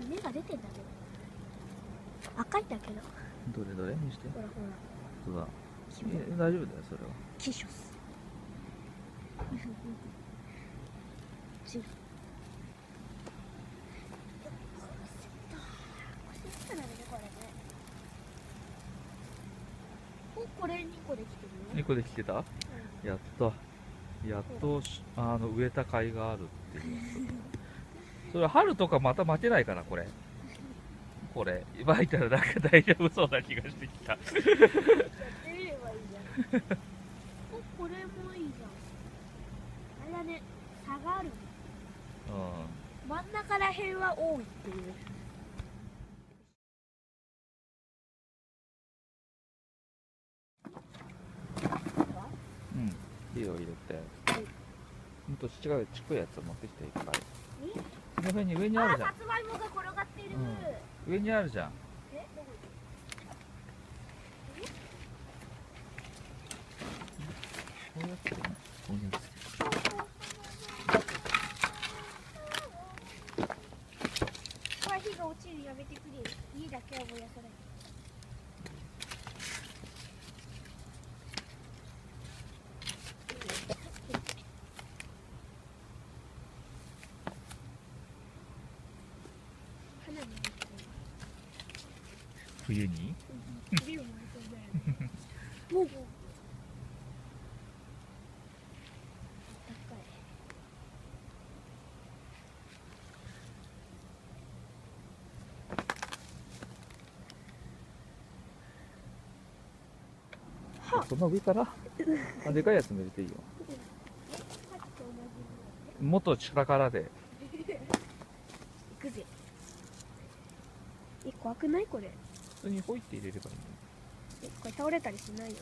芽が出てんだけど。赤いんだけど。どれどれ見して。ほらほら。そうだ。大丈夫だよそれは。キショス。セットだねこれね。お、これ2個できてるよ。2個できてた？やっと植えた甲斐があるっていうやつ。それ春とかまた待てないかなこれ。これ巻いたらなんか大丈夫そうな気がしてきた。やってみればいいじゃん。お、これもいいじゃん。あれだね、差があるね。真ん中らへんは多いっていう。火を入れて、ほんと違うちっこいやつを持ってきていっぱい。その辺に上にあるじゃん。さつまいもが転がっている。上にあるじゃん。え、どこに？こうやってね、こうやって。火が落ちるやめてくれ。家だけは燃やさない。冬に？冬ももう。その上からでかいやつも入れていいよ。もっと下からで。いくぜ。怖くないこれ？普通にホイって入れればいいの。これ倒れたりしないよね。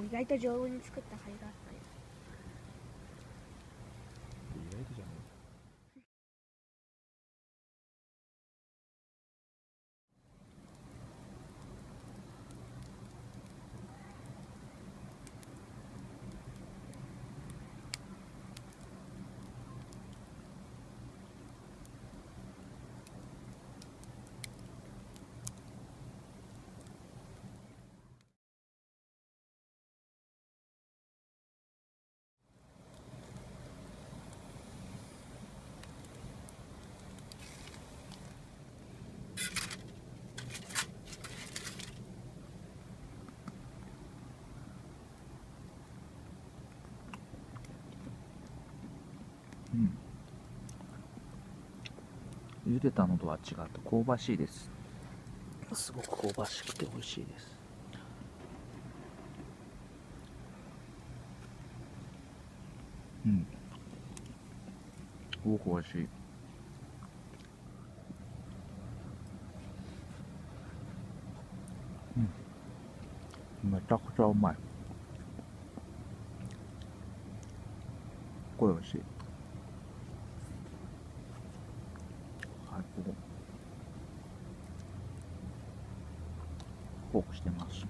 意外と丈夫に作った甲斐があったよ。意外とじゃない。茹でたのとは違って香ばしいです。すごく香ばしくて美味しいです。すごく美味しい。めちゃくちゃうまい。これ美味しい。最高。フォークしてます。